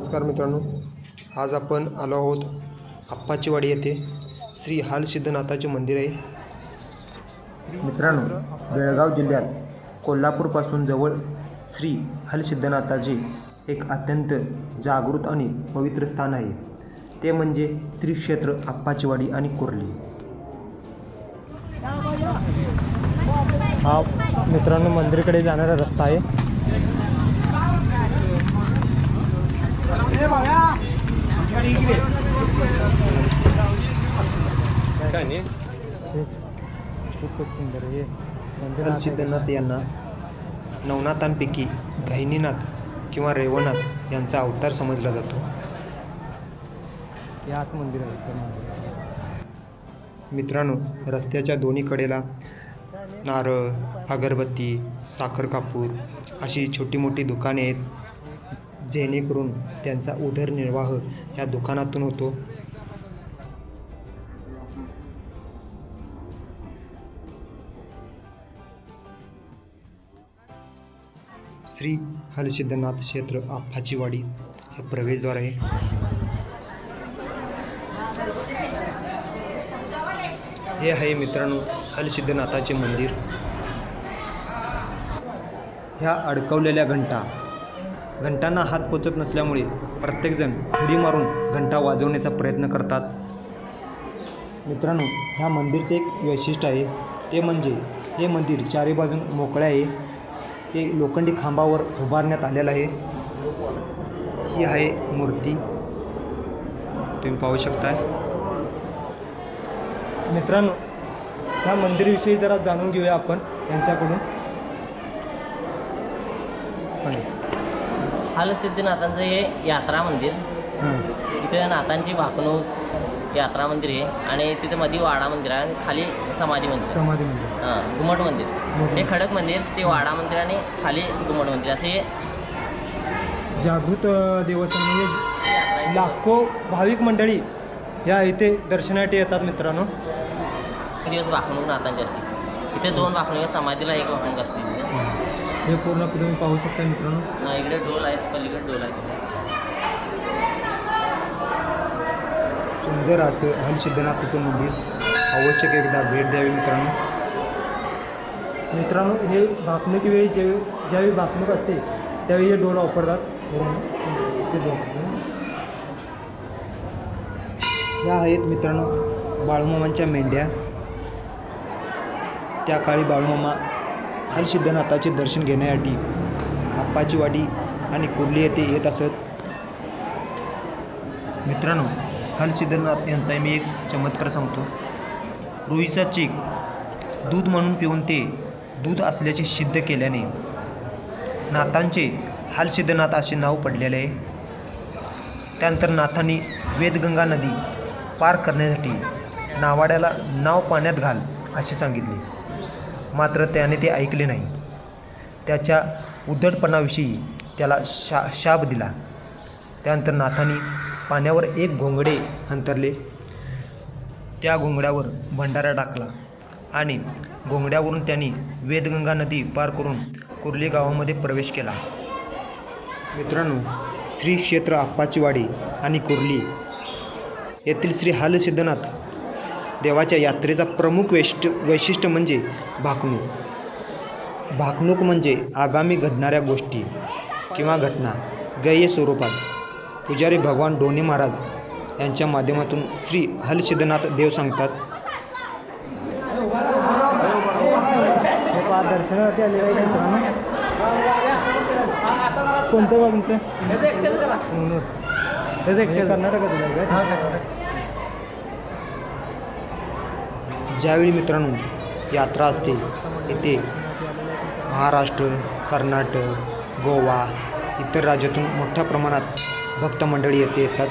नमस्कार मित्रांनो, आज आपण आलो आहोत आप्पाचीवाडी येथे श्री हालसिद्धनाथाचे मंदिर आहे। मित्रांनो, बेळगाव जिल्ह्यात कोल्हापूरपासून जवळ श्री हालसिद्धनाथाचे एक अत्यंत जागृत आणि पवित्र स्थान आहे, ते म्हणजे श्री क्षेत्र आप्पाचीवाडी आणि कुर्ली। हा मित्रांनो मंदिराकडे जाणारा रस्ता आहे। खूपच सुंदर आहे। हालसिद्धनाथ यांना नवनाथांपैकी गहिनीनाथ किंवा रेवनाथ यांचा अवतार समजला जातो। याच मंदिर आहे मित्रांनो, रस्त्याच्या दोन्ही कडेला नारळ, अगरबत्ती, साखर कापूर अशी छोटी मोठी दुकाने आहेत, जेणेकरून त्यांचा उदरनिर्वाह या दुकानातून होतो। श्री हालसिद्धनाथ क्षेत्र आप्पाचीवाडी हे प्रवेशद्वार आहे। हे आहे मित्रांनो हालसिद्धनाथाचे मंदिर। ह्या अडकवलेल्या घंटांना हात पोचत नसल्यामुळे प्रत्येकजण उडी मारून घंटा वाजवण्याचा प्रयत्न करतात। मित्रांनो, ह्या मंदिरचे एक वैशिष्ट्य आहे, ते म्हणजे हे मंदिर चारी बाजून मोकळे आहे। ते लोखंडी खांबावर उभारण्यात आलेलं आहे। ही आहे मूर्ती, तुम्ही पाहू शकताय। मित्रांनो, ह्या मंदिराविषयी जरा जाणून घेऊया आपण यांच्याकडून। हालसिद्धनाथांचं हे यात्रा मंदिर, इथे नाथांची भाकणूक यात्रा मंदिर आहे आणि तिथे मध्ये वाडा मंदिर आहे आणि खाली समाधी मंदिर, घुमट मंदिर। हे खडक मंदिर, ते वाडा मंदिर आणि खाली घुमट मंदिर, असे जागृत देवस्थान म्हणजे लाखो भाविक मंडळी या इथे दर्शनासाठी येतात। मित्रांनो, दिवस भाकणूक नाथांची असते। इथे 2 भाकणूक, समाधीला 1 भाकणूक असते। हे पूर्ण तुम्ही पाहू शकता मित्रांनो। इकडे डोल आहेत, पलीकडे डोल आहेत। सुंदर असं हालसिद्धनाथाचं मंदिर, आवश्यक एकदा भेट द्यावी मित्रांनो। मित्रांनो, हे भाकणुकी वेळी ज्यावेळी भाकणूक असते त्यावेळी हे डोल वापरतात। ह्या आहेत मित्रांनो बाळूमामांच्या मेंढ्या। त्या काळी बाळूमामा हालसिद्धनाथाचे दर्शन घेण्यासाठी आप्पाचीवाडी आणि कुर्ली येथे येत असत। मित्रांनो, हालसिद्धनाथ यांचा मी एक चमत्कार सांगतो। रुईचा चीक दूध म्हणून पिऊन ते दूध असल्याचे सिद्ध केल्याने नाथांचे हालसिद्धनाथ असे नाव पडलेले आहे। त्यानंतर नाथांनी वेदगंगा नदी पार करण्यासाठी नावाड्याला नाव पाण्यात घाल असे सांगितले, मात्र त्याने ते ऐकले नाही। त्याच्या उद्धटपणाविषयी त्याला शाप दिला। त्यानंतर नाथांनी पाण्यावर एक घोंगडे अंतरले, त्या घोंगड्यावर भंडारा टाकला आणि घोंगड्यावरून त्यांनी वेदगंगा नदी पार करून कुर्ली गावामध्ये प्रवेश केला। मित्रांनो, श्री क्षेत्र आप्पाचीवाडी आणि कुर्ली येथील श्री हालसिद्धनाथ देवाच्या यात्रेचा प्रमुख वैशिष्ट्य म्हणजे भाकणूक। भाकणूक म्हणजे आगामी घडणाऱ्या गोष्टी किंवा घटना ग्राह्य स्वरूपात पुजारी भगवान डोने महाराज यांच्या माध्यमातून श्री हालसिद्धनाथ देव सांगतात। दर्शनासाठी आलेलं आहे मित्रांनो। कोणतं बा तुमचं? कर्नाटकात आहे। ज्यावेळी मित्रांनो यात्रा असते, इथे महाराष्ट्र, कर्नाटक, गोवा इतर राज्यातून मोठ्या प्रमाणात भक्त मंडळी येथे येतात।